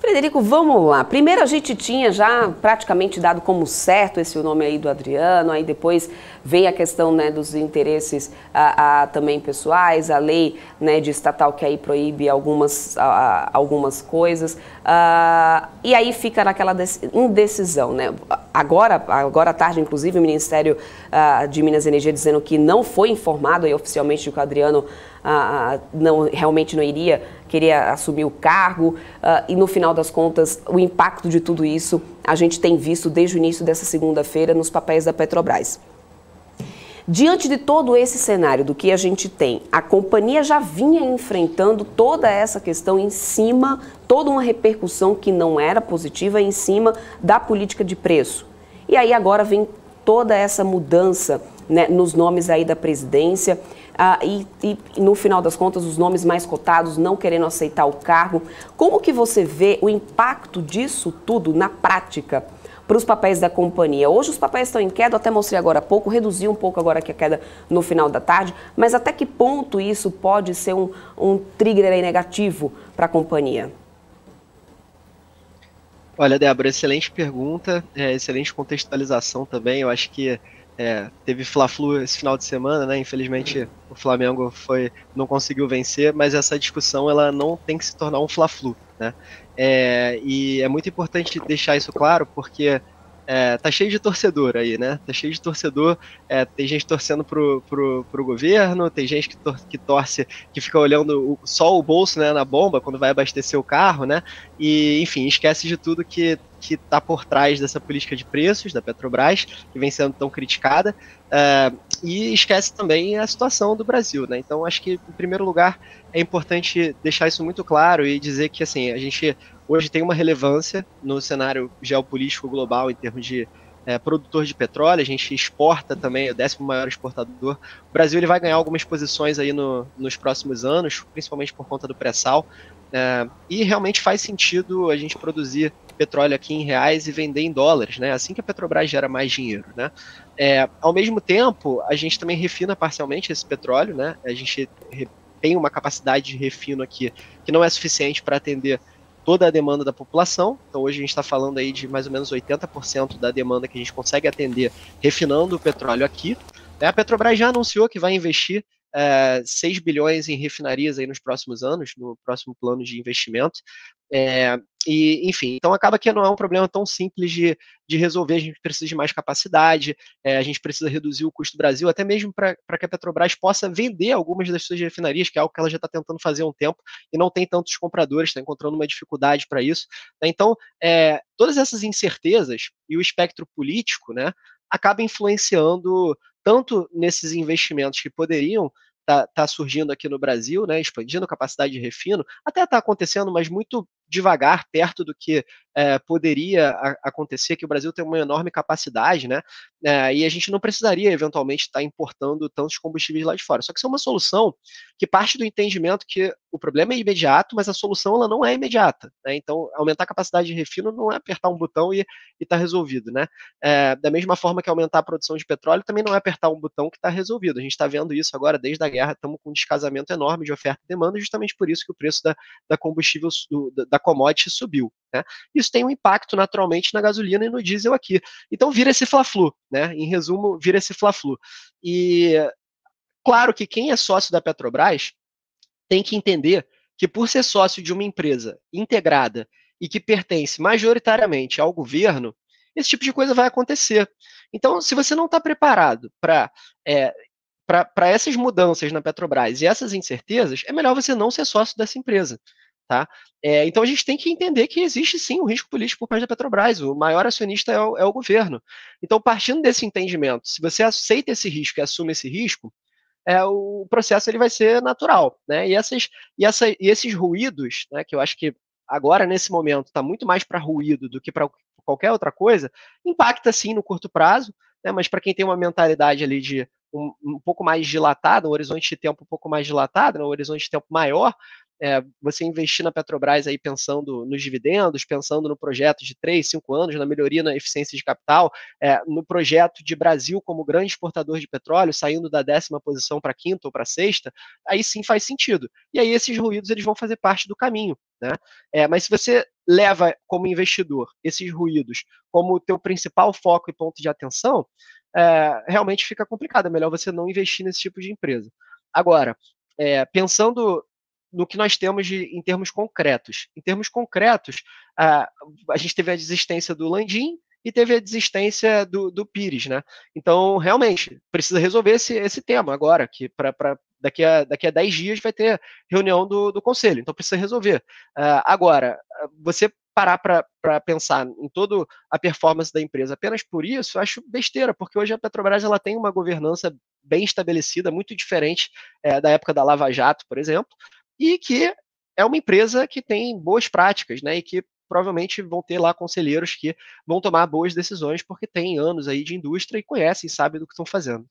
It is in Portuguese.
Frederico, vamos lá. Primeiro a gente tinha já praticamente dado como certo esse nome aí do Adriano, aí depois veio a questão, né, dos interesses também pessoais, a lei, né, de estatal que aí proíbe algumas coisas, e aí fica naquela indecisão, né? Agora à tarde, inclusive, o Ministério de Minas e Energia dizendo que não foi informado aí, oficialmente de que o Adriano realmente não queria assumir o cargo, e no final das contas, o impacto de tudo isso a gente tem visto desde o início dessa segunda-feira nos papéis da Petrobras. Diante de todo esse cenário do que a gente tem, a companhia já vinha enfrentando toda essa questão em cima, toda uma repercussão que não era positiva em cima da política de preço. E aí agora vem toda essa mudança, né, nos nomes aí da presidência, e no final das contas os nomes mais cotados não querendo aceitar o cargo. Como que você vê o impacto disso tudo na prática para os papéis da companhia? Hoje os papéis estão em queda, até mostrei agora há pouco, reduzi um pouco agora que a queda no final da tarde, mas até que ponto isso pode ser um trigger aí negativo para a companhia? Olha, Débora, excelente pergunta, excelente contextualização também. Eu acho que teve Fla-Flu esse final de semana, né? Infelizmente o Flamengo não conseguiu vencer, mas essa discussão ela não tem que se tornar um Fla-Flu, né? E é muito importante deixar isso claro, porque tá cheio de torcedor aí, né? Tá cheio de torcedor, tem gente torcendo pro governo, tem gente que torce, que fica olhando só o bolso, né, na bomba quando vai abastecer o carro, né? E, enfim, esquece de tudo que está por trás dessa política de preços da Petrobras, que vem sendo tão criticada, e esquece também a situação do Brasil, né? Então, acho que, em primeiro lugar, é importante deixar isso muito claro e dizer que, assim, a gente hoje tem uma relevância no cenário geopolítico global em termos de produtor de petróleo, a gente exporta também, é o 10º maior exportador. O Brasil ele vai ganhar algumas posições aí nos próximos anos, principalmente por conta do pré-sal, e realmente faz sentido a gente produzir petróleo aqui em reais e vender em dólares, né? Assim que a Petrobras gera mais dinheiro, né? Ao mesmo tempo, a gente também refina parcialmente esse petróleo, né? A gente tem uma capacidade de refino aqui que não é suficiente para atender toda a demanda da população. Então hoje a gente está falando aí de mais ou menos 80% da demanda que a gente consegue atender refinando o petróleo aqui. A Petrobras já anunciou que vai investir 6 bilhões em refinarias aí nos próximos anos, no próximo plano de investimento. Enfim, então acaba que não é um problema tão simples de resolver, a gente precisa de mais capacidade, a gente precisa reduzir o custo do Brasil, até mesmo para que a Petrobras possa vender algumas das suas refinarias, que é algo que ela já está tentando fazer há um tempo, e não tem tantos compradores, está encontrando uma dificuldade para isso. Então, todas essas incertezas e o espectro político, né, acaba influenciando tanto nesses investimentos que poderiam tá surgindo aqui no Brasil, né, expandindo capacidade de refino, até está acontecendo, mas muito devagar, perto do que poderia acontecer, que o Brasil tem uma enorme capacidade, né, e a gente não precisaria, eventualmente, estar importando tantos combustíveis lá de fora. Só que isso é uma solução que parte do entendimento que o problema é imediato, mas a solução ela não é imediata, né, então aumentar a capacidade de refino não é apertar um botão e está resolvido, né. Da mesma forma que aumentar a produção de petróleo também não é apertar um botão que está resolvido. A gente está vendo isso agora desde a guerra, estamos com um descasamento enorme de oferta e demanda, justamente por isso que o preço da combustível, da commodity subiu, né? Isso tem um impacto naturalmente na gasolina e no diesel aqui. Então vira esse fla-flu, né? Em resumo, vira esse fla-flu. E claro que quem é sócio da Petrobras tem que entender que por ser sócio de uma empresa integrada e que pertence majoritariamente ao governo, esse tipo de coisa vai acontecer. Então, se você não está preparado para essas mudanças na Petrobras e essas incertezas, é melhor você não ser sócio dessa empresa. Tá? Então a gente tem que entender que existe sim um risco político por parte da Petrobras, o maior acionista é o governo. Então, partindo desse entendimento, se você aceita esse risco e assume esse risco, o processo ele vai ser natural, né? E esses ruídos, né, que eu acho que agora, nesse momento, está muito mais para ruído do que para qualquer outra coisa, impacta sim no curto prazo, né, mas para quem tem uma mentalidade ali de um pouco mais dilatada, um horizonte de tempo um pouco mais dilatado, né, um horizonte de tempo maior, você investir na Petrobras aí pensando nos dividendos, pensando no projeto de 3, 5 anos, na melhoria na eficiência de capital, no projeto de Brasil como grande exportador de petróleo, saindo da 10ª posição para a 5ª ou para a 6ª, aí sim faz sentido. E aí esses ruídos eles vão fazer parte do caminho. né? Mas se você leva como investidor esses ruídos como teu principal foco e ponto de atenção, realmente fica complicado. É melhor você não investir nesse tipo de empresa. Agora, pensando no que nós temos em termos concretos. Em termos concretos, a gente teve a desistência do Landim e teve a desistência do Pires, né? Então, realmente, precisa resolver esse tema agora, que daqui a 10 dias vai ter reunião do conselho, então precisa resolver. Agora, você parar para pensar em toda a performance da empresa apenas por isso, eu acho besteira, porque hoje a Petrobras ela tem uma governança bem estabelecida, muito diferente da época da Lava Jato, por exemplo, e que é uma empresa que tem boas práticas, né, e que provavelmente vão ter lá conselheiros que vão tomar boas decisões, porque tem anos aí de indústria e conhecem, sabem do que estão fazendo.